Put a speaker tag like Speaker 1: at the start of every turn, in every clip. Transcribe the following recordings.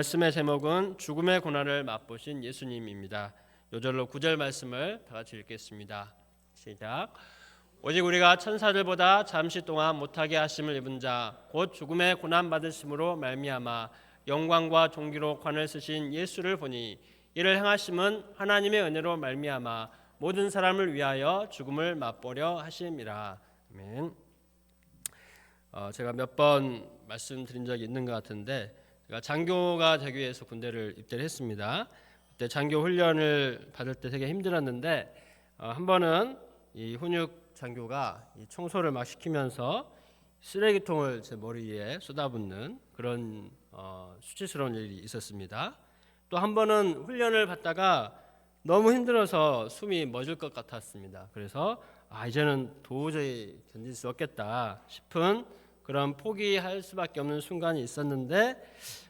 Speaker 1: 말씀의 제목은 죽음의 고난을 맛보신 예수님입니다. 요절로 9절 말씀을 다 같이 읽겠습니다. 시작. 오직 우리가 천사들보다 잠시 동안 못하게 하심을 입은 자 곧 죽음의 고난 받으심으로 말미암아 영광과 존귀로 관을 쓰신 예수를 보니 이를 행하심은 하나님의 은혜로 말미암아 모든 사람을 위하여 죽음을 맛보려 하심이라. 아멘. 제가 몇 번 말씀드린 적이 있는 것 같은데 제가 장교가 되기 위해서 군대를 입대를 했습니다. 그때 장교 훈련을 받을 때 되게 힘들었는데 한 번은 이 훈육 장교가 이 청소를 막 시키면서 쓰레기통을 제 머리 위에 쏟아붓는 그런 수치스러운 일이 있었습니다. 또 한 번은 훈련을 받다가 너무 힘들어서 숨이 멎을 것 같았습니다. 그래서 이제는 도저히 견딜 수 없겠다 싶은 그런 포기할 수밖에 없는 순간이 있었는데,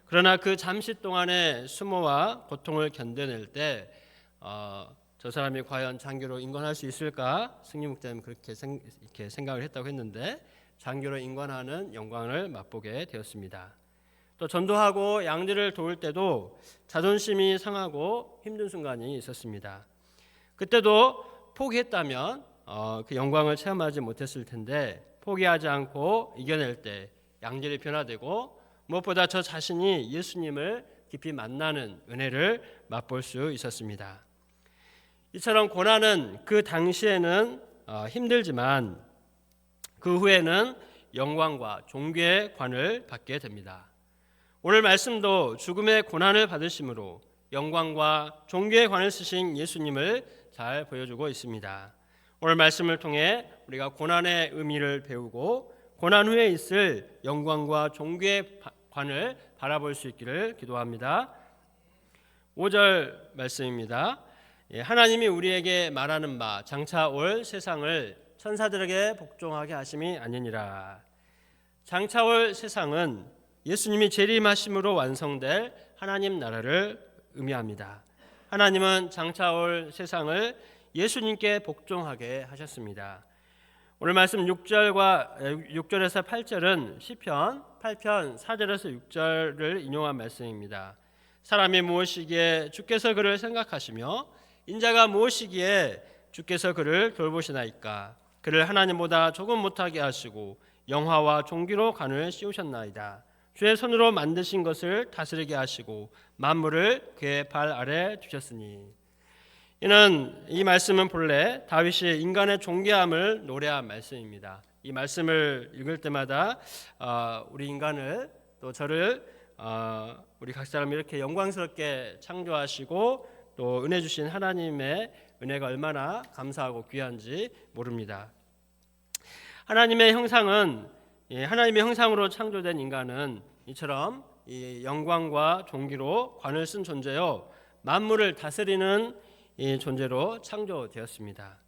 Speaker 1: 그러나 그 잠시 동안의 수모와 고통을 견뎌낼 때 저 사람이 과연 장교로 임관할 수 있을까? 승리 목사님 그렇게 생각을 했다고 했는데 장교로 임관하는 영광을 맛보게 되었습니다. 또 전도하고 양들을 도울 때도 자존심이 상하고 힘든 순간이 있었습니다. 그때도 포기했다면 그 영광을 체험하지 못했을 텐데 포기하지 않고 이겨낼 때 양질이 변화되고 무엇보다 저 자신이 예수님을 깊이 만나는 은혜를 맛볼 수 있었습니다. 이처럼 고난은 그 당시에는 힘들지만 그 후에는 영광과 존귀의 관을 받게 됩니다. 오늘 말씀도 죽음의 고난을 받으심으로 영광과 존귀의 관을 쓰신 예수님을 잘 보여주고 있습니다. 오늘 말씀을 통해 우리가 고난의 의미를 배우고 고난 후에 있을 영광과 존귀의 관을 바라볼 수 있기를 기도합니다. 5절 말씀입니다. 하나님이 우리에게 말하는 바 장차 올 세상을 천사들에게 복종하게 하심이 아니니라. 장차 올 세상은 예수님이 재림하심으로 완성될 하나님 나라를 의미합니다. 하나님은 장차 올 세상을 예수님께 복종하게 하셨습니다. 오늘 말씀 6절에서 8절은 시편 8편 4절에서 6절을 인용한 말씀입니다. 사람이 무엇이기에 주께서 그를 생각하시며 인자가 무엇이기에 주께서 그를 돌보시나이까. 그를 하나님보다 조금 못하게 하시고 영화와 존귀로 관을 씌우셨나이다. 주의 손으로 만드신 것을 다스리게 하시고 만물을 그의 발 아래 두셨으니. 이 말씀은 본래 다윗이 인간의 존귀함을 노래한 말씀입니다. 이 말씀을 읽을 때마다 우리 인간을 또 저를 우리 각 사람이 이렇게 영광스럽게 창조하시고 또 은혜 주신 하나님의 은혜가 얼마나 감사하고 귀한지 모릅니다. 하나님의 형상으로 창조된 인간은 이처럼 이 영광과 존귀로 관을 쓴 존재요 만물을 다스리는 이 존재로 창조되었습니다.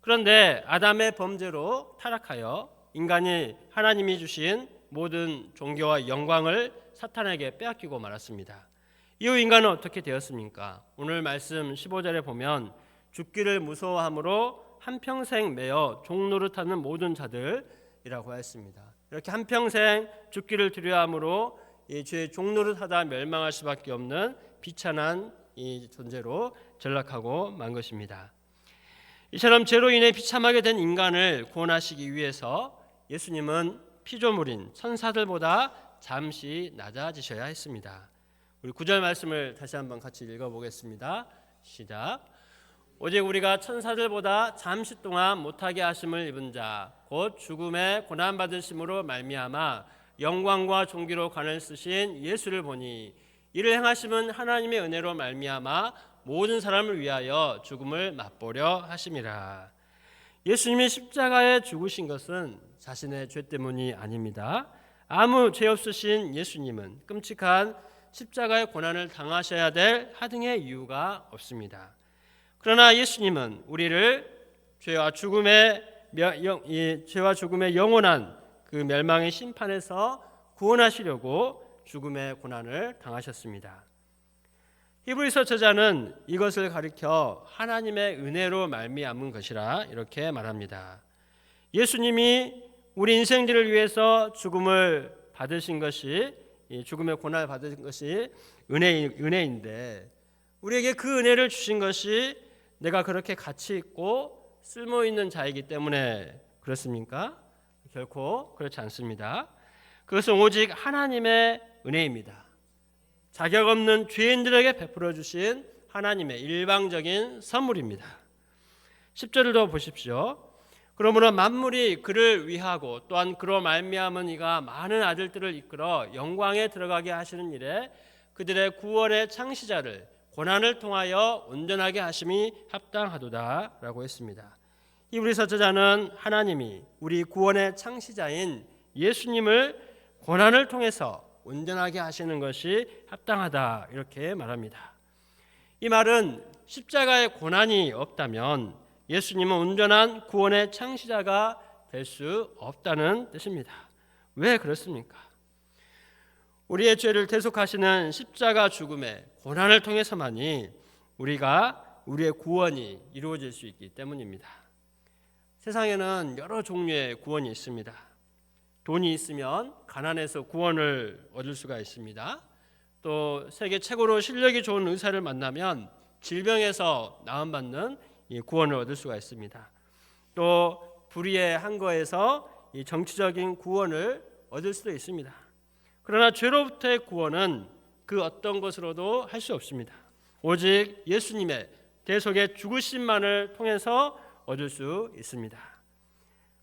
Speaker 1: 그런데 아담의 범죄로 타락하여 인간이 하나님이 주신 모든 존귀와 영광을 사탄에게 빼앗기고 말았습니다. 이후 인간은 어떻게 되었습니까? 오늘 말씀 15절에 보면 죽기를 무서워함으로 한평생 매여 종노릇하는 모든 자들이라고 했습니다. 이렇게 한평생 죽기를 두려워함으로 이 죄의 종노릇하다 멸망할 수밖에 없는 비참한 이 존재로 전락하고 만 것입니다. 이처럼 죄로 인해 비참하게 된 인간을 구원하시기 위해서 예수님은 피조물인 천사들보다 잠시 낮아지셔야 했습니다. 우리 9절 말씀을 다시 한번 같이 읽어보겠습니다. 시작. 오직 우리가 천사들보다 잠시 동안 못하게 하심을 입은 자 곧 죽음의 고난 받으심으로 말미암아 영광과 존귀로 관을 쓰신 예수를 보니 이를 행하심은 하나님의 은혜로 말미암아 모든 사람을 위하여 죽음을 맛보려 하심이라. 예수님이 십자가에 죽으신 것은 자신의 죄 때문이 아닙니다. 아무 죄 없으신 예수님은 끔찍한 십자가의 고난을 당하셔야 될 하등의 이유가 없습니다. 그러나 예수님은 우리를 죄와 죽음의 영원한 그 멸망의 심판에서 구원하시려고 죽음의 고난을 당하셨습니다. 히브리서 저자는 이것을 가리켜 하나님의 은혜로 말미암은 것이라 이렇게 말합니다. 예수님이 우리 인생들을 위해서 죽음을 받으신 것이 이 죽음의 고난을 받은 것이 은혜인데 우리에게 그 은혜를 주신 것이 내가 그렇게 가치 있고 쓸모 있는 자이기 때문에 그렇습니까? 결코 그렇지 않습니다. 그것은 오직 하나님의 은혜입니다. 자격 없는 죄인들에게 베풀어 주신 하나님의 일방적인 선물입니다. 10절을 더 보십시오. 그러므로 만물이 그를 위하고 또한 그로 말미암은 이가 많은 아들들을 이끌어 영광에 들어가게 하시는 일에 그들의 구원의 창시자를 고난을 통하여 온전하게 하심이 합당하도다라고 했습니다. 히브리서 저자는 하나님이 우리 구원의 창시자인 예수님을 고난을 통해서 온전하게 하시는 것이 합당하다 이렇게 말합니다. 이 말은 십자가의 고난이 없다면 예수님은 온전한 구원의 창시자가 될 수 없다는 뜻입니다. 왜 그렇습니까? 우리의 죄를 대속하시는 십자가 죽음의 고난을 통해서만이 우리의 구원이 이루어질 수 있기 때문입니다. 세상에는 여러 종류의 구원이 있습니다. 돈이 있으면 가난해서 구원을 얻을 수가 있습니다. 또 세계 최고로 실력이 좋은 의사를 만나면 질병에서 나음받는 구원을 얻을 수가 있습니다. 또 불의의 항거에서 정치적인 구원을 얻을 수도 있습니다. 그러나 죄로부터의 구원은 그 어떤 것으로도 할 수 없습니다. 오직 예수님의 대속의 죽으심만을 통해서 얻을 수 있습니다.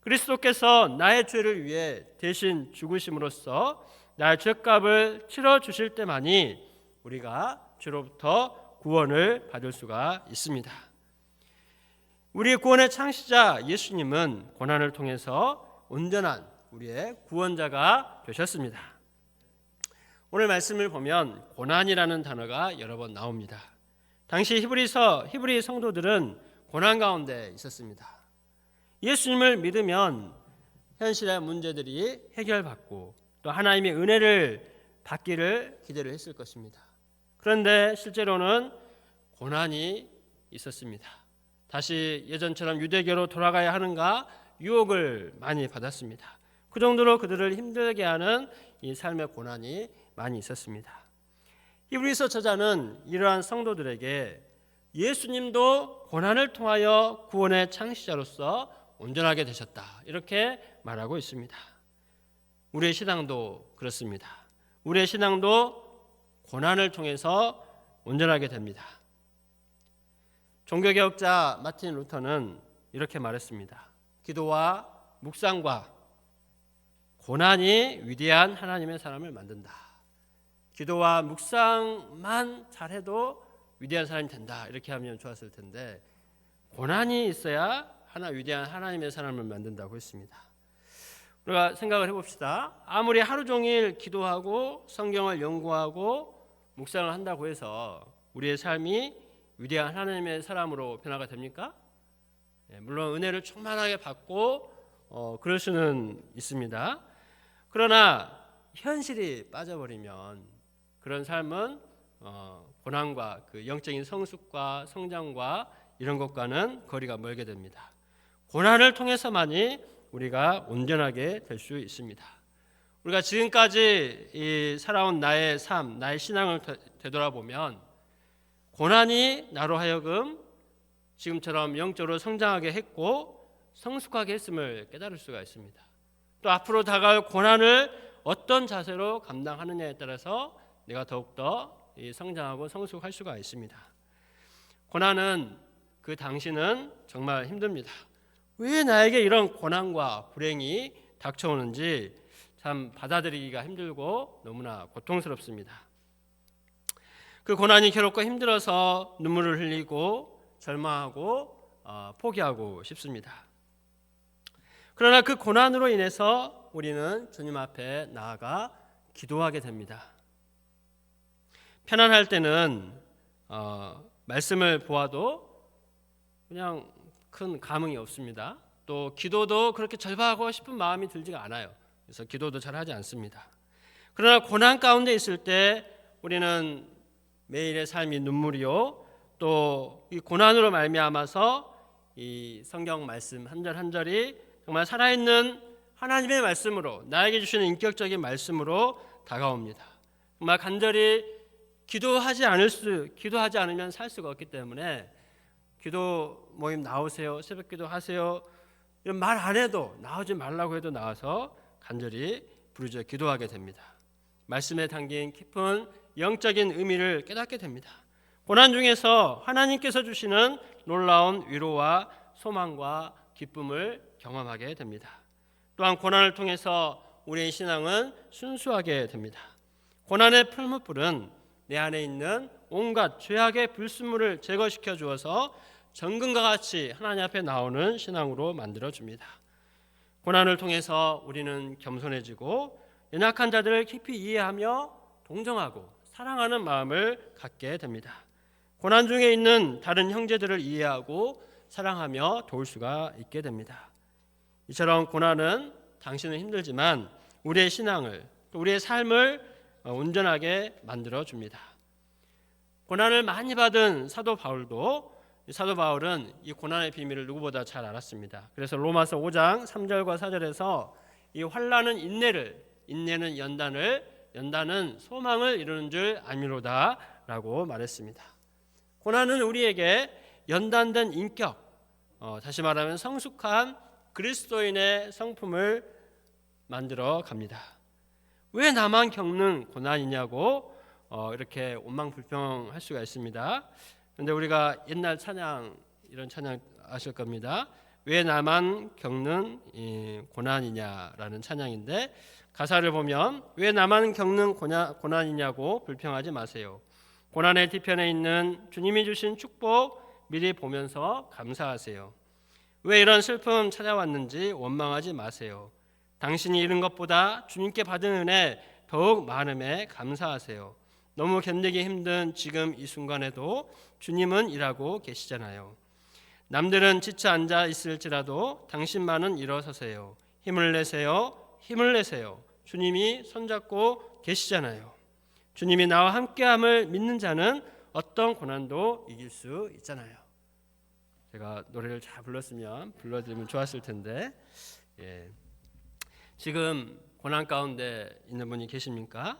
Speaker 1: 그리스도께서 나의 죄를 위해 대신 죽으심으로써 나의 죄값을 치러 주실 때만이 우리가 죄로부터 구원을 받을 수가 있습니다. 우리의 구원의 창시자 예수님은 고난을 통해서 온전한 우리의 구원자가 되셨습니다. 오늘 말씀을 보면 고난이라는 단어가 여러 번 나옵니다. 당시 히브리 성도들은 고난 가운데 있었습니다. 예수님을 믿으면 현실의 문제들이 해결받고 또 하나님의 은혜를 받기를 기대를 했을 것입니다. 그런데 실제로는 고난이 있었습니다. 다시 예전처럼 유대교로 돌아가야 하는가 유혹을 많이 받았습니다. 그 정도로 그들을 힘들게 하는 이 삶의 고난이 많이 있었습니다. 히브리서 저자는 이러한 성도들에게 예수님도 고난을 통하여 구원의 창시자로서 온전하게 되셨다 이렇게 말하고 있습니다. 우리의 신앙도 그렇습니다. 우리의 신앙도 고난을 통해서 온전하게 됩니다. 종교개혁자 마틴 루터는 이렇게 말했습니다. 기도와 묵상과 고난이 위대한 하나님의 사람을 만든다. 기도와 묵상만 잘해도 위대한 사람이 된다. 이렇게 하면 좋았을 텐데 고난이 있어야 위대한 하나님의 사람을 만든다고 했습니다. 우리가 생각을 해봅시다. 아무리 하루 종일 기도하고 성경을 연구하고 묵상을 한다고 해서 우리의 삶이 위대한 하나님의 사람으로 변화가 됩니까? 물론 은혜를 충만하게 받고 그럴 수는 있습니다. 그러나 현실이 빠져버리면 그런 삶은 고난과 그 영적인 성숙과 성장과 이런 것과는 거리가 멀게 됩니다. 고난을 통해서만이 우리가 온전하게 될 수 있습니다. 우리가 지금까지 살아온 나의 삶, 나의 신앙을 되돌아보면 고난이 나로 하여금 지금처럼 영적으로 성장하게 했고 성숙하게 했음을 깨달을 수가 있습니다. 또 앞으로 다가올 고난을 어떤 자세로 감당하느냐에 따라서 내가 더욱더 성장하고 성숙할 수가 있습니다. 고난은 그 당시는 정말 힘듭니다. 왜 나에게 이런 고난과 불행이 닥쳐오는지 참 받아들이기가 힘들고 너무나 고통스럽습니다. 그 고난이 괴롭고 힘들어서 눈물을 흘리고 절망하고 포기하고 싶습니다. 그러나 그 고난으로 인해서 우리는 주님 앞에 나아가 기도하게 됩니다. 편안할 때는 말씀을 보아도 그냥 큰 감흥이 없습니다. 또 기도도 그렇게 절박하고 싶은 마음이 들지가 않아요. 그래서 기도도 잘 하지 않습니다. 그러나 고난 가운데 있을 때 우리는 매일의 삶이 눈물이요, 또 이 고난으로 말미암아서 이 성경 말씀 한 절 한 절이 정말 살아있는 하나님의 말씀으로 나에게 주시는 인격적인 말씀으로 다가옵니다. 정말 간절히 기도하지 않으면 살 수가 없기 때문에 기도 모임 나오세요, 새벽 기도 하세요, 이런 말 안 해도, 나오지 말라고 해도 나와서 간절히 부르짖어 기도하게 됩니다. 말씀에 담긴 깊은 영적인 의미를 깨닫게 됩니다. 고난 중에서 하나님께서 주시는 놀라운 위로와 소망과 기쁨을 경험하게 됩니다. 또한 고난을 통해서 우리의 신앙은 순수하게 됩니다. 고난의 풀무불은 내 안에 있는 온갖 죄악의 불순물을 제거시켜 주어서 정금과 같이 하나님 앞에 나오는 신앙으로 만들어줍니다. 고난을 통해서 우리는 겸손해지고 연약한 자들을 깊이 이해하며 동정하고 사랑하는 마음을 갖게 됩니다. 고난 중에 있는 다른 형제들을 이해하고 사랑하며 도울 수가 있게 됩니다. 이처럼 고난은 당신은 힘들지만 우리의 신앙을, 또 우리의 삶을 온전하게 만들어줍니다. 고난을 많이 받은 사도 바울은 이 고난의 비밀을 누구보다 잘 알았습니다. 그래서 로마서 5장 3절과 4절에서 이 환난은 인내는 연단은 소망을 이루는 줄 아미로다 라고 말했습니다. 고난은 우리에게 연단된 인격, 다시 말하면 성숙한 그리스도인의 성품을 만들어 갑니다. 왜 나만 겪는 고난이냐고 이렇게 원망불평할 수가 있습니다. 그런데 우리가 옛날 이런 찬양 아실 겁니다. 왜 나만 겪는 고난이냐라는 찬양인데, 가사를 보면 왜 나만 겪는 고난이냐고 불평하지 마세요. 고난의 뒤편에 있는 주님이 주신 축복 미리 보면서 감사하세요. 왜 이런 슬픔 찾아왔는지 원망하지 마세요. 당신이 잃은 것보다 주님께 받은 은혜 더욱 많음에 감사하세요. 너무 견디기 힘든 지금 이 순간에도 주님은 일하고 계시잖아요. 남들은 지쳐 앉아 있을지라도 당신만은 일어서세요. 힘을 내세요. 주님이 손잡고 계시잖아요. 주님이 나와 함께함을 믿는 자는 어떤 고난도 이길 수 있잖아요. 제가 노래를 잘 불러드리면 좋았을 텐데, 지금 고난 가운데 있는 분이 계십니까?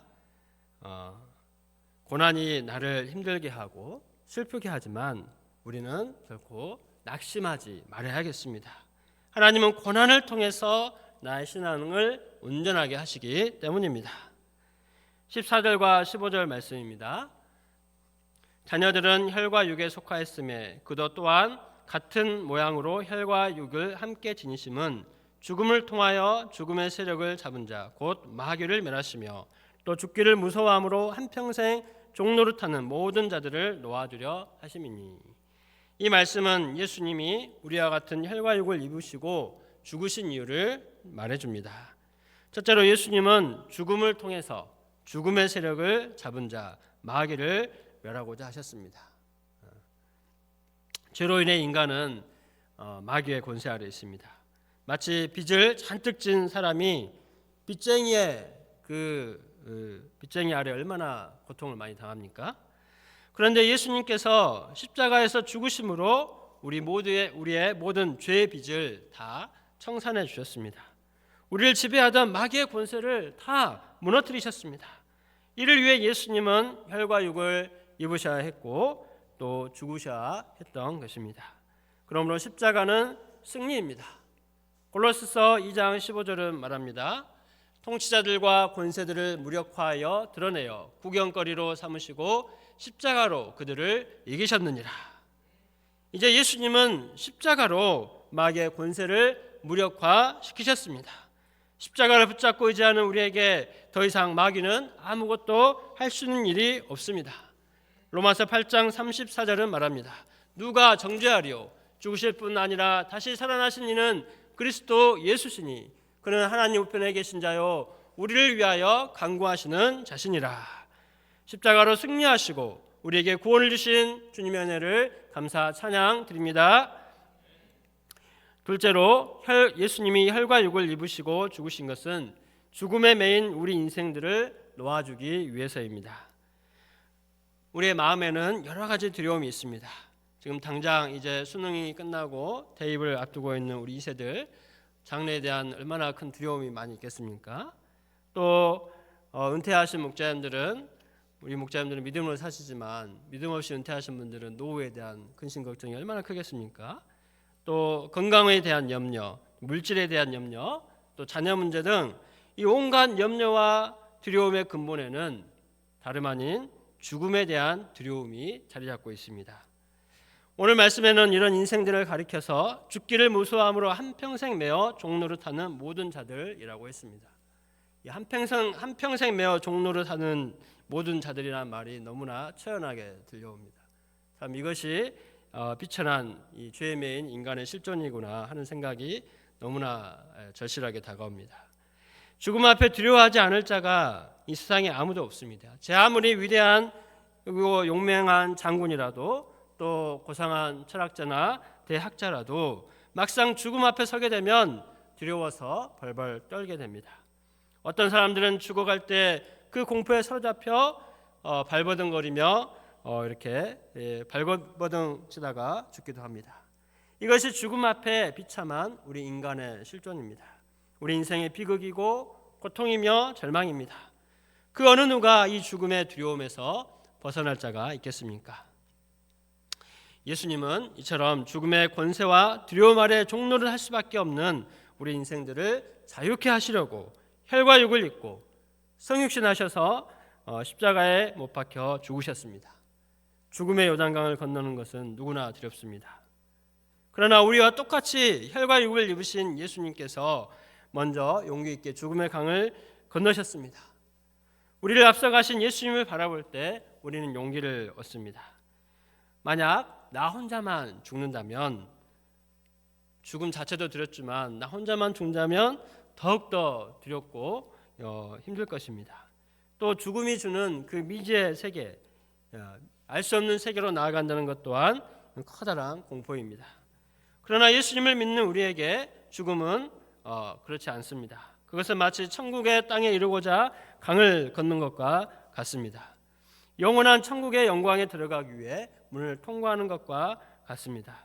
Speaker 1: 고난이 나를 힘들게 하고 슬프게 하지만 우리는 결코 낙심하지 말아야겠습니다. 하나님은 고난을 통해서 나의 신앙을 온전하게 하시기 때문입니다. 14절과 15절 말씀입니다. 자녀들은 혈과 육에 속하였음에 그도 또한 같은 모양으로 혈과 육을 함께 지니심은 죽음을 통하여 죽음의 세력을 잡은 자 곧 마귀를 멸하시며 또 죽기를 무서워함으로 한평생 종노릇하는 모든 자들을 놓아주려 하심이니. 이 말씀은 예수님이 우리와 같은 혈과 육을 입으시고 죽으신 이유를 말해줍니다. 첫째로 예수님은 죽음을 통해서 죽음의 세력을 잡은 자 마귀를 멸하고자 하셨습니다. 죄로 인해 인간은 마귀의 권세 아래 있습니다. 마치 빚을 잔뜩 진 사람이 빚쟁이의 빚쟁이 아래 얼마나 고통을 많이 당합니까? 그런데 예수님께서 십자가에서 죽으심으로 우리의 모든 죄의 빚을 다 청산해 주셨습니다. 우리를 지배하던 마귀의 권세를 다 무너뜨리셨습니다. 이를 위해 예수님은 혈과 육을 입으셔야 했고 또 죽으셔야 했던 것입니다. 그러므로 십자가는 승리입니다. 골로새서 2장 15절은 말합니다. 통치자들과 권세들을 무력화하여 드러내어 구경거리로 삼으시고 십자가로 그들을 이기셨느니라. 이제 예수님은 십자가로 마귀의 권세를 무력화시키셨습니다. 십자가를 붙잡고 의지하는 우리에게 더 이상 마귀는 아무것도 할 수 있는 일이 없습니다. 로마서 8장 34절은 말합니다. 누가 정죄하리요? 죽으실 뿐 아니라 다시 살아나신 이는 그리스도 예수시니 그는 하나님 우편에 계신 자요 우리를 위하여 간구하시는 자신이라. 십자가로 승리하시고 우리에게 구원을 주신 주님의 은혜를 감사 찬양 드립니다. 둘째로 예수님이 혈과 육을 입으시고 죽으신 것은 죽음에 매인 우리 인생들을 놓아주기 위해서입니다. 우리의 마음에는 여러 가지 두려움이 있습니다. 지금 당장 이제 수능이 끝나고 대입을 앞두고 있는 우리 2세들 장래에 대한 얼마나 큰 두려움이 많이 있겠습니까? 또 은퇴하신 목자님들은 우리 목자님들은 믿음으로 사시지만 믿음 없이 은퇴하신 분들은 노후에 대한 근심 걱정이 얼마나 크겠습니까? 또 건강에 대한 염려, 물질에 대한 염려, 또 자녀 문제 등 이 온갖 염려와 두려움의 근본에는 다름 아닌 죽음에 대한 두려움이 자리 잡고 있습니다. 오늘 말씀에는 이런 인생들을 가리켜서 죽기를 무서워함으로 한평생 매어 종노릇하는 모든 자들이라고 했습니다. 한평생 매어 종노릇하는 모든 자들이라는 말이 너무나 처연하게 들려옵니다. 참 이것이 비천한 이 죄에 매인 인간의 실존이구나 하는 생각이 너무나 절실하게 다가옵니다. 죽음 앞에 두려워하지 않을 자가 이 세상에 아무도 없습니다. 제 아무리 위대한 그리고 용맹한 장군이라도 또 고상한 철학자나 대학자라도 막상 죽음 앞에 서게 되면 두려워서 벌벌 떨게 됩니다. 어떤 사람들은 죽어갈 때 그 공포에 사로잡혀 발버둥거리며 이렇게 발버둥 치다가 죽기도 합니다. 이것이 죽음 앞에 비참한 우리 인간의 실존입니다. 우리 인생의 비극이고 고통이며 절망입니다. 그 어느 누가 이 죽음의 두려움에서 벗어날 자가 있겠습니까? 예수님은 이처럼 죽음의 권세와 두려움 아래 종노를 할 수밖에 없는 우리 인생들을 자유케 하시려고 혈과 육을 입고 성육신하셔서 십자가에 못 박혀 죽으셨습니다. 죽음의 요단강을 건너는 것은 누구나 두렵습니다. 그러나 우리와 똑같이 혈과 육을 입으신 예수님께서 먼저 용기 있게 죽음의 강을 건너셨습니다. 우리를 앞서가신 예수님을 바라볼 때 우리는 용기를 얻습니다. 만약 나 혼자만 죽는다면, 죽음 자체도 두렵지만 나 혼자만 죽는다면 더욱더 두렵고 힘들 것입니다. 또 죽음이 주는 그 미지의 세계, 알 수 없는 세계로 나아간다는 것 또한 커다란 공포입니다. 그러나 예수님을 믿는 우리에게 죽음은 그렇지 않습니다. 그것은 마치 천국의 땅에 이르고자 강을 걷는 것과 같습니다. 영원한 천국의 영광에 들어가기 위해 문을 통과하는 것과 같습니다.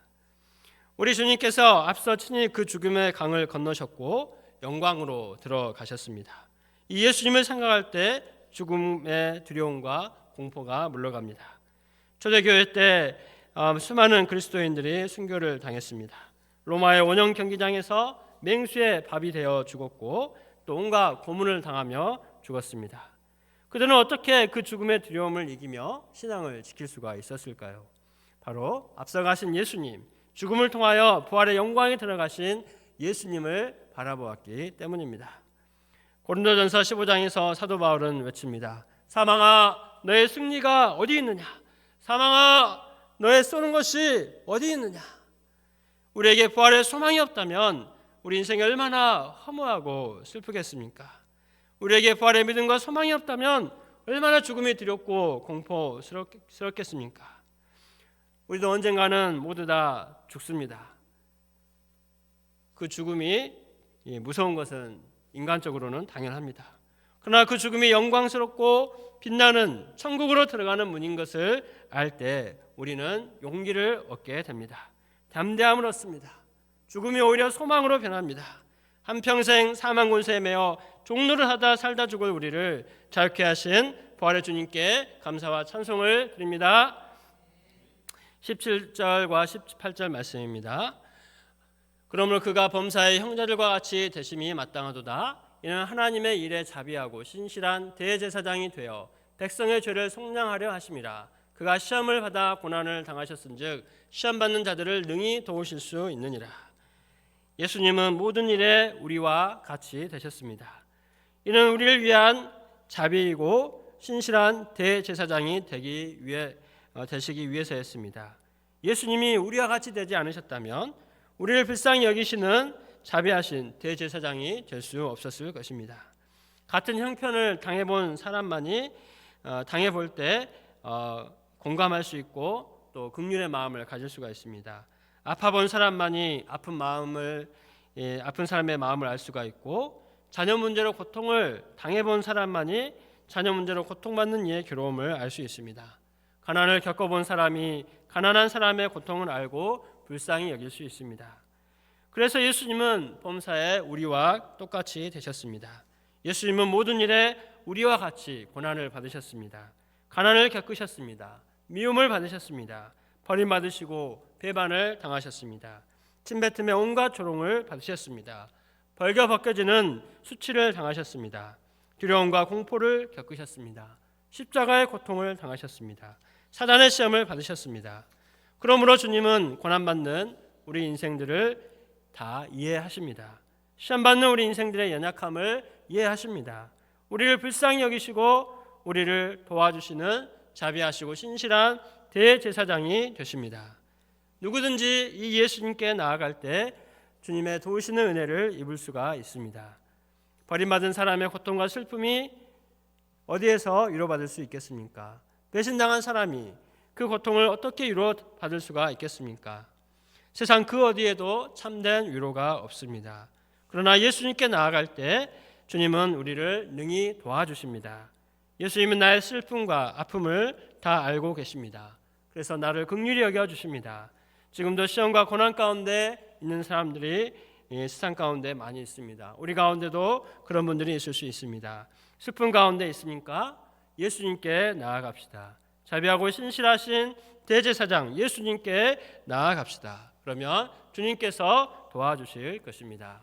Speaker 1: 우리 주님께서 앞서 친히 그 죽음의 강을 건너셨고 영광으로 들어가셨습니다. 이 예수님을 생각할 때 죽음의 두려움과 공포가 물러갑니다. 초대교회 때 수많은 그리스도인들이 순교를 당했습니다. 로마의 원형 경기장에서 맹수의 밥이 되어 죽었고 또 온갖 고문을 당하며 죽었습니다. 그들은 어떻게 그 죽음의 두려움을 이기며 신앙을 지킬 수가 있었을까요? 바로 앞서가신 예수님, 죽음을 통하여 부활의 영광에 들어가신 예수님을 바라보았기 때문입니다. 고린도전서 15장에서 사도 바울은 외칩니다. 사망아 너의 승리가 어디 있느냐? 사망아 너의 쏘는 것이 어디 있느냐? 우리에게 부활의 소망이 없다면 우리 인생이 얼마나 허무하고 슬프겠습니까? 우리에게 부활의 믿음과 소망이 없다면 얼마나 죽음이 두렵고 공포스럽겠습니까? 우리도 언젠가는 모두 다 죽습니다. 그 죽음이 무서운 것은 인간적으로는 당연합니다. 그러나 그 죽음이 영광스럽고 빛나는 천국으로 들어가는 문인 것을 알 때 우리는 용기를 얻게 됩니다. 담대함을 얻습니다. 죽음이 오히려 소망으로 변합니다. 한평생 사망 권세에 매어 종노를 하다 살다 죽을 우리를 자유케 하신 부활의 주님께 감사와 찬송을 드립니다. 17절과 18절 말씀입니다. 그러므로 그가 범사의 형제들과 같이 되심이 마땅하도다. 이는 하나님의 일에 자비하고 신실한 대제사장이 되어 백성의 죄를 속량하려 하심이라. 그가 시험을 받아 고난을 당하셨은즉 시험 받는 자들을 능히 도우실 수 있느니라. 예수님은 모든 일에 우리와 같이 되셨습니다. 이는 우리를 위한 자비이고 신실한 대제사장이 되시기 위해서였습니다. 예수님이 우리와 같이 되지 않으셨다면 우리를 불쌍히 여기시는 자비하신 대제사장이 될 수 없었을 것입니다. 같은 형편을 당해본 사람만이 당해볼 때 공감할 수 있고 또 긍휼의 마음을 가질 수가 있습니다. 아파본 사람만이 아픈 사람의 마음을 알 수가 있고 자녀 문제로 고통을 당해본 사람만이 자녀 문제로 고통받는 이의 괴로움을 알 수 있습니다. 가난을 겪어본 사람이 가난한 사람의 고통을 알고 불쌍히 여길 수 있습니다. 그래서 예수님은 범사에 우리와 똑같이 되셨습니다. 예수님은 모든 일에 우리와 같이 고난을 받으셨습니다. 가난을 겪으셨습니다. 미움을 받으셨습니다. 버림받으시고 배반을 당하셨습니다. 침뱉음에 온갖 조롱을 받으셨습니다. 벌겨 벗겨지는 수치를 당하셨습니다. 두려움과 공포를 겪으셨습니다. 십자가의 고통을 당하셨습니다. 사단의 시험을 받으셨습니다. 그러므로 주님은 고난받는 우리 인생들을 다 이해하십니다. 시험받는 우리 인생들의 연약함을 이해하십니다. 우리를 불쌍히 여기시고 우리를 도와주시는 자비하시고 신실한 대제사장이 되십니다. 누구든지 이 예수님께 나아갈 때 주님의 도우시는 은혜를 입을 수가 있습니다. 버림받은 사람의 고통과 슬픔이 어디에서 위로받을 수 있겠습니까? 배신당한 사람이 그 고통을 어떻게 위로받을 수가 있겠습니까? 세상 그 어디에도 참된 위로가 없습니다. 그러나 예수님께 나아갈 때 주님은 우리를 능히 도와주십니다. 예수님은 나의 슬픔과 아픔을 다 알고 계십니다. 그래서 나를 긍휼히 여겨주십니다. 지금도 시험과 고난 가운데 있는 사람들이 세상 가운데 많이 있습니다. 우리 가운데도 그런 분들이 있을 수 있습니다. 슬픔 가운데 있으니까 예수님께 나아갑시다. 자비하고 신실하신 대제사장 예수님께 나아갑시다. 그러면 주님께서 도와주실 것입니다.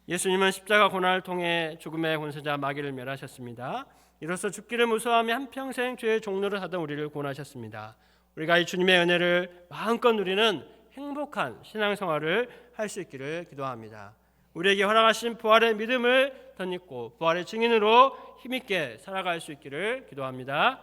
Speaker 1: 예수님은 십자가 고난을 통해 죽음의 권세자 마귀를 멸하셨습니다. 이로써 죽기를 무서워하며 한평생 죄의 종로를 하던 우리를 구원하셨습니다. 우리가 이 주님의 은혜를 마음껏 누리는 행복한 신앙생활을 할 수 있기를 기도합니다. 우리에게 허락하신 부활의 믿음을 덧입고 부활의 증인으로 힘있게 살아갈 수 있기를 기도합니다.